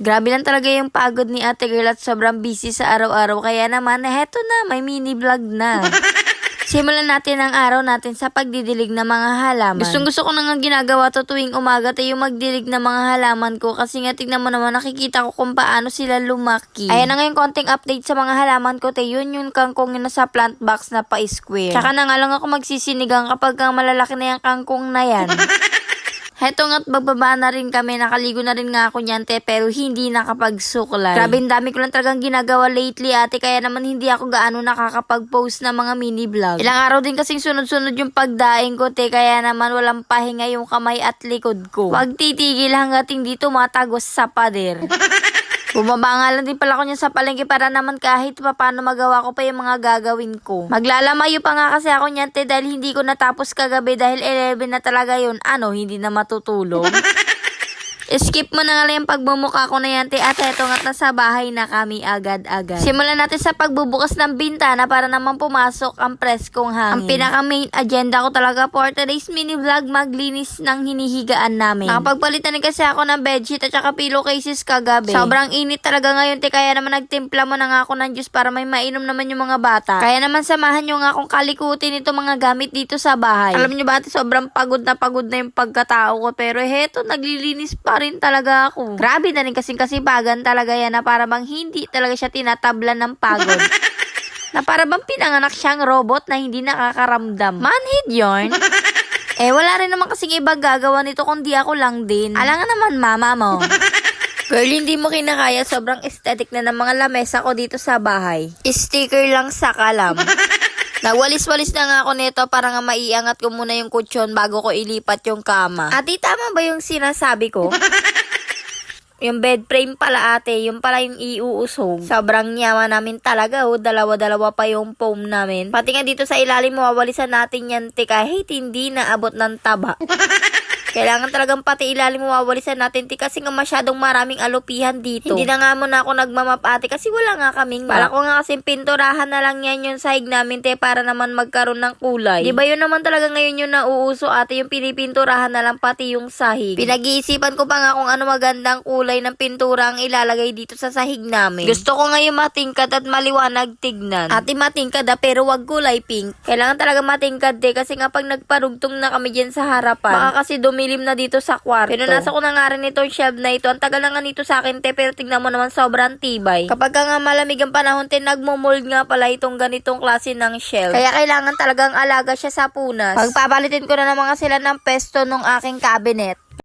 Grabe lang talaga yung pagod ni Ate Girl at sobrang busy sa araw-araw. Kaya naman, heto na, may mini vlog na. Simulan natin ang araw natin sa pagdidilig ng mga halaman. Gusto ko na nga ginagawa to tuwing umaga tayo magdilig ng mga halaman ko. Kasi nga tignan mo naman, nakikita ko kung paano sila lumaki. Ayan na nga yung konting update sa mga halaman ko. Tayo yun yung kangkong yun nasa plant box na pa-square. Tsaka na nga lang ako magsisinigang kapag malalaki na yung kangkong na yan. Heto nga't bababa na rin kami, nakaligo na rin nga ako niyan pero hindi nakapagsuklay. Grabe, dami ko lang talagang ginagawa lately ate, kaya naman hindi ako gaano nakakapag-post ng mga mini vlog. Ilang araw din kasing sunod-sunod yung pagdaing ko kaya naman walang pahinga yung kamay at likod ko. Huwag titigil hanggat hindi tumatagos sa pader. Bumaba nga lang din pala ko niya sa palengke para naman kahit paano magawa ko pa yung mga gagawin ko. Maglalamayo pa nga kasi ako niyan dahil hindi ko natapos kagabi dahil 11 na talaga yun. Hindi na matutulog. Skip mo na nga lang yung pagbumuka ko na yan, at eto nga't nasa bahay na kami agad-agad. Simulan natin sa pagbubukas ng bintana para naman pumasok ang preskong hangin. Ang pinaka-main agenda ko talaga for today's mini vlog, maglinis ng hinihigaan namin. Nakapagpalitan din kasi ako ng bedsheet at saka pillowcases kagabi. Sobrang init talaga ngayon, kaya naman nagtimpla mo na nga ako ng juice para may mainom naman yung mga bata. Kaya naman samahan nyo nga akong kalikutin ito mga gamit dito sa bahay. Alam nyo ba ate, sobrang pagod na yung pagkatao ko, pero heto, naglilinis pa rin talaga ako. Grabe na rin kasing kasipagan talaga yan na para bang hindi talaga siya tinatablan ng pagod. Na para bang pinanganak siyang robot na hindi nakakaramdam. Manhid yarn. Wala rin naman kasing iba gagawa nito kundi ako lang din. Alam nga naman mama mo. Girl, hindi mo kinakaya, sobrang aesthetic na ng mga lamesa ko dito sa bahay. Sticker lang sa kalam. Nagwalis-walis na nga ako nito para nga maiangat ko muna yung kutsyon bago ko ilipat yung kama. Ate, tama ba yung sinasabi ko? Yung bed frame pala ate, yung pala yung iuusog. Sobrang yawa namin talaga, dalawa-dalawa pa yung foam namin. Pati nga dito sa ilalim, mawawalisan natin yan, kahit hindi naabot ng taba. Kailangan talagang pati ilalim mawawalisan natin kasi nga masyadong maraming alupihan dito. Hindi na nga muna ako nagmamap ate kasi wala nga kaming map. Bala ko nga kasi pinturahan na lang yan yung sahig namin para naman magkaroon ng kulay. Diba yun naman talaga ngayon yung nauuso ate, yung pinipinturahan na lang pati yung sahig. Pinag-iisipan ko pa nga kung ano magandang kulay ng pintura ang ilalagay dito sa sahig namin. Gusto ko ngayon matingkad at maliwanag tignan. Ate, matingkad pero wag kulay pink. Kailangan talaga matingkad kasi nga pag nagparugtong na kami dyan sa harapan, baka kasi dumilim na dito sa kwarto. Pinunasa ko na nga rin itong shelf na ito. Ang tagal na nga nito sa akin pero tingnan mo naman sobrang tibay. Kapag nga malamig ang panahon nagmo-mold nga pala itong ganitong klase ng shelf. Kaya kailangan talagang alaga siya sa punas. Pagpapalitin ko na naman sila ng pesto nung aking cabinet.